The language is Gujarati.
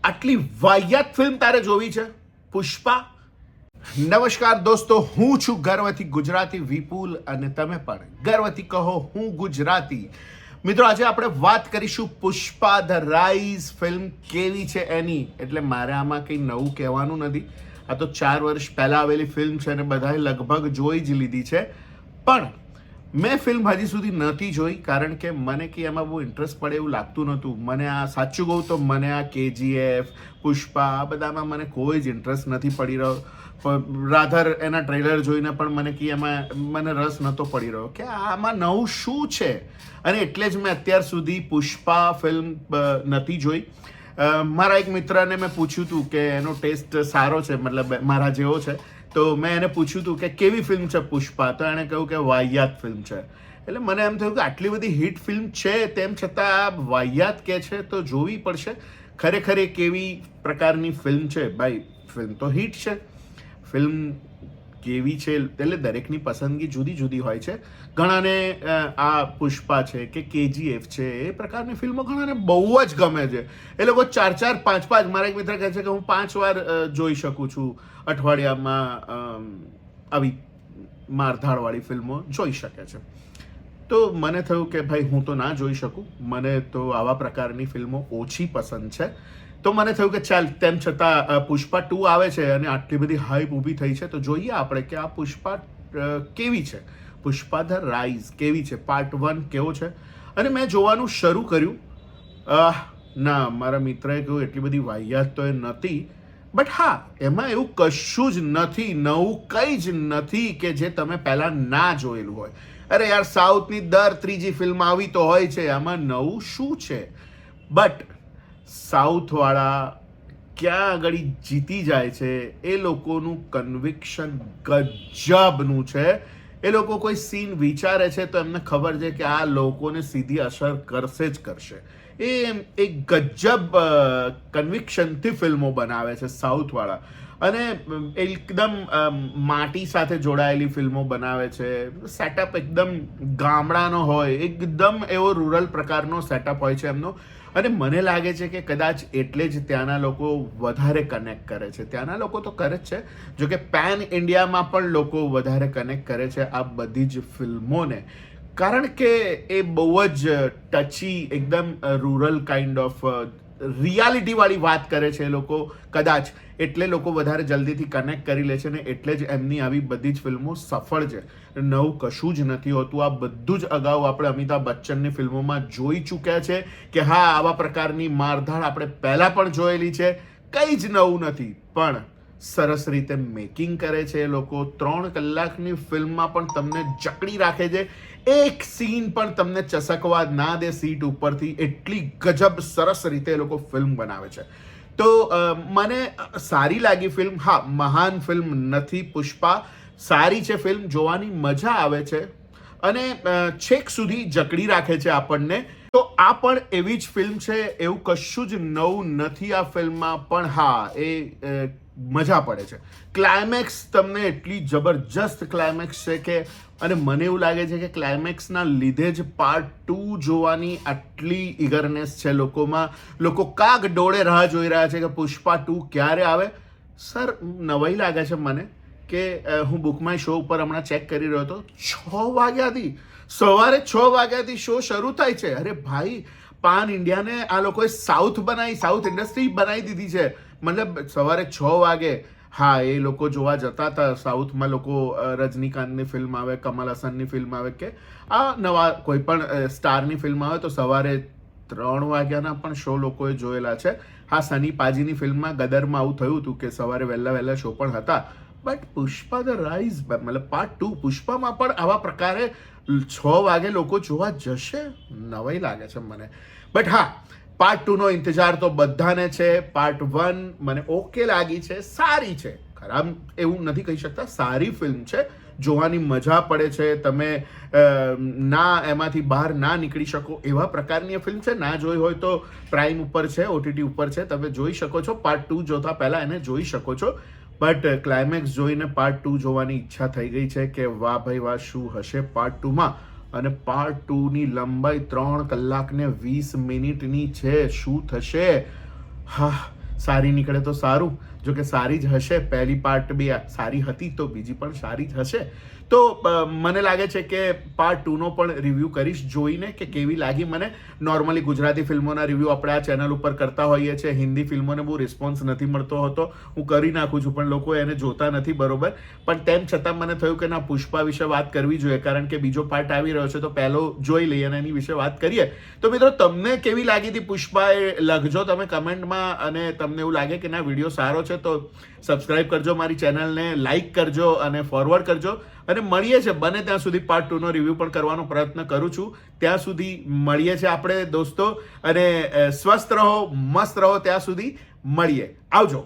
આટલી વાહિયાત ફિલ્મ તારે જોવી છે? પુષ્પા. નમસ્કાર દોસ્તો, હું છું ગર્વથી ગુજરાતી વિપુલ અને તમે પણ ગર્વથી કહો હું ગુજરાતી. મિત્રો, આજે આપણે વાત કરીશું પુષ્પા ધ રાઈઝ ફિલ્મ કેવી છે એની. એટલે મારે આમાં કંઈ નવું કહેવાનું નથી. આ તો 4 વર્ષ પહેલાં આવેલી ફિલ્મ છે અને બધાએ લગભગ જોઈ જ લીધી છે. પણ મેં ફિલ્મ હજી સુધી નહોતી જોઈ, કારણ કે મને કે એમાં બહુ ઇન્ટરેસ્ટ પડે એવું લાગતું નહોતું. મને આ સાચું કહું તો મને આ KGF, પુષ્પા આ બધામાં મને કોઈ જ ઇન્ટરેસ્ટ નથી પડી રહ્યો. રાધર એના ટ્રેલર જોઈને પણ મને કે એમાં મને રસ નહોતો પડી રહ્યો કે આમાં નવું શું છે. અને એટલે જ મેં અત્યાર સુધી પુષ્પા ફિલ્મ નથી જોઈ. મારા એક મિત્રને મેં પૂછ્યું હતું કે એનો ટેસ્ટ સારો છે, મતલબ મારા જેવો છે, તો મેં એને પૂછ્યું હતું કે કેવી ફિલ્મ છે પુષ્પા, તો એણે કહ્યું કે વાહિયાત ફિલ્મ છે. એટલે મને એમ થયું કે આટલી બધી હિટ ફિલ્મ છે તેમ છતાં આ વાહિયાત કે છે તો જોવી પડશે. ખરેખર એ કેવી પ્રકારની ફિલ્મ છે ભાઈ. ફિલ્મ તો હિટ છે, ફિલ્મ કેવી છે એટલે દરેકની પસંદગી જુદી જુદી હોય છે. ઘણાને આ પુષ્પા છે કે KGF છે એ પ્રકારની ફિલ્મો ઘણાને બહુ જ ગમે છે. એ લોકો 4-4, 5-5, મારા એક મિત્ર કહે છે કે હું 5 વાર જોઈ શકું છું અઠવાડિયામાં. આવી મારધાડવાળી ફિલ્મો જોઈ શકે છે. તો મને થયું કે ભાઈ હું તો ના જોઈ શકું, મને તો આવા પ્રકારની ફિલ્મો ઓછી પસંદ છે. તો મને થયું કે ચાલ, તેમ છતાં પુષ્પા 2 આવે છે અને આટલી બધી હાઈપ ઊભી થઈ છે તો જોઈએ આપણે કે આ પુષ્પા કેવી છે, પુષ્પા ધ રાઈઝ કેવી છે, પાર્ટ 1 કેવો છે. અને મેં જોવાનું શરૂ કર્યું. ના, મારા મિત્રએ કહ્યું એટલી બધી વાહિયાત તો એ નહોતી, બટ હા, એમાં એવું કશું જ નથી, નવું કંઈ જ નથી કે જે તમે પહેલાં ના જોયેલું હોય. અરે યાર, સાઉથની દર 3જી ફિલ્મ આવી તો હોય છે, આમાં નવું શું છે? બટ સાઉથવાળા ક્યાં આગળ જીતી જાય છે, એ લોકોનું કન્વિક્શન ગજબનું છે. એ લોકો કોઈ સીન વિચારે છે તો એમને ખબર છે કે આ લોકોને સીધી અસર કરશે જ કરશે. એ એક ગજબ કન્વિક્શનથી ફિલ્મો બનાવે છે સાઉથવાળા. અને એકદમ માટી સાથે જોડાયેલી ફિલ્મો બનાવે છે. સેટઅપ એકદમ ગામડાનો હોય, એકદમ એવો રૂરલ પ્રકારનો સેટઅપ હોય છે એમનો. અને મને લાગે છે કે કદાચ એટલે જ ત્યાંના લોકો વધારે કનેક્ટ કરે છે. ત્યાંના લોકો તો કરે જ છે, જો કે પેન ઇન્ડિયામાં પણ લોકો વધારે કનેક્ટ કરે છે આ બધી જ ફિલ્મોને, કારણ કે એ બહુ જ ટચી, એકદમ રૂરલ કાઇન્ડ ઓફ રિયાલિટીવાળી વાત કરે છે એ લોકો. કદાચ એટલે લોકો વધારે જલ્દીથી કનેક્ટ કરી લે છે ને એટલે જ એમની આવી બધી જ ફિલ્મો સફળ છે. નવું કશું જ નથી હોતું. આ બધું જ અગાઉ આપણે અમિતાભ બચ્ચનની ફિલ્મોમાં જોઈ ચૂક્યા છે કે હા, આવા પ્રકારની મારધાડ આપણે પહેલાં પણ જોયેલી છે. કંઈ જ નવું નથી, પણ સરસ રીતે મેકિંગ કરે છે એ લોકો. 3 કલાકની ફિલ્મમાં પણ તમને જકડી રાખે છે. એક સીન પણ તમને ચસકવા ના દે સીટ ઉપરથી, એટલી ગજબ સરસ રીતે એ લોકો ફિલ્મ બનાવે છે. તો મને સારી લાગી ફિલ્મ. હા, મહાન ફિલ્મ નથી પુષ્પા, સારી છે ફિલ્મ, જોવાની મજા આવે છે અને છેક સુધી જકડી રાખે છે આપણને. તો આ પણ એવી જ ફિલ્મ છે, એવું કશું જ નવું નથી આ ફિલ્મમાં. પણ હા, એ મજા પડે છે. ક્લાઇમેક્સ તમને એટલી જબરજસ્ત ક્લાઇમેક્સ છે કે, અને મને એવું લાગે છે કે ક્લાઇમેક્સના લીધે જ પાર્ટ 2 જોવાની આટલી ઇગરનેસ છે લોકોમાં. લોકો કાગ ડોળે રાહ જોઈ રહ્યા છે કે પુષ્પા 2 ક્યારે આવે. સર, નવાઈ લાગે છે મને કે હું બુક માય શો ઉપર હમણાં ચેક કરી રહ્યો હતો, 6 વાગ્યાથી, સવારે 6 વાગ્યાથી શો શરૂ થાય છે. અરે ભાઈ, પાન ઇન્ડિયાને આ લોકોએ સાઉથ ઇન્ડસ્ટ્રી બનાવી દીધી છે. મતલબ સવારે 6 વાગે, હા, એ લોકો જોવા જતા હતા સાઉથમાં. લોકો રજનીકાંતની ફિલ્મ આવે, કમલ હસનની ફિલ્મ આવે કે આ નવા કોઈ પણ સ્ટારની ફિલ્મ આવે તો સવારે 3 વાગ્યાના પણ શો લોકોએ જોયેલા છે. હા, સની પાજીની ફિલ્મમાં ગદરમાં આવું થયું હતું કે સવારે વહેલા શો પણ હતા. બટ પુષ્પા ધ રાઈઝ, મતલબ પાર્ટ 2 પુષ્પામાં પણ આવા પ્રકારે 6 વાગે લોકો જોવા જશે? નવાઈ લાગે છે મને. બટ હા, પાર્ટ 2 નો ઇંતજાર તો બધાને છે. પાર્ટ 1 મને ઓકે લાગી છે, સારી છે, ખરાબ એવું નથી કહી શકતા, સારી ફિલ્મ છે, જોવાની મજા પડે છે. તમે ના એમાંથી બહાર ના નીકળી શકો એવા પ્રકારની ફિલ્મ છે. ના જોઈ હોય તો પ્રાઇમ ઉપર છે, OTT ઉપર છે, તમે જોઈ શકો છો. પાર્ટ 2 જોતા પહેલાં એને જોઈ શકો છો. બટ ક્લાઇમેક્સ જોઈને પાર્ટ 2 જોવાની ઈચ્છા થઈ ગઈ છે કે વાહ ભાઈ વાહ, શું હશે પાર્ટ 2માં. અને પાર્ટ 2ની લંબાઈ 3 કલાક ને 20 મિનિટની છે. શું થશે? હા, સારી નીકળે તો સારું, જો કે સારી જ હશે. પહેલી પાર્ટ બી સારી હતી તો બીજી પણ સારી જ હશે. તો મને લાગે છે કે પાર્ટ 2નો પણ રિવ્યૂ કરીશ, જોઈને કે કેવી લાગી મને. નોર્મલી ગુજરાતી ફિલ્મોના રિવ્યૂ આપણે આ ચેનલ ઉપર કરતા હોઈએ છીએ. હિન્દી ફિલ્મોને બહુ રિસ્પોન્સ નથી મળતો હોતો. હું કરી નાખું છું પણ લોકો એને જોતા નથી બરોબર. પણ તેમ છતાં મને થયું કે ના, પુષ્પા વિશે વાત કરવી જોઈએ, કારણ કે બીજો પાર્ટ આવી રહ્યો છે તો પહેલો જોઈ લઈએ અને એની વિશે વાત કરીએ. તો મિત્રો, તમને કેવી લાગી હતી પુષ્પા એ લખજો તમે કમેન્ટમાં. અને તમને એવું લાગે કે ના, વિડીયો સારો છે તો સબસ્ક્રાઇબ કરજો મારી ચેનલને, લાઇક કરજો અને ફોરવર્ડ કરજો. અને મળીએ છે, બને ત્યાં સુધી પાર્ટ 2નો રિવ્યૂ પણ કરવાનો પ્રયત્ન કરું છું. ત્યાં સુધી મળીએ છીએ આપણે દોસ્તો. અને સ્વસ્થ રહો, મસ્ત રહો. ત્યાં સુધી મળીએ. આવજો.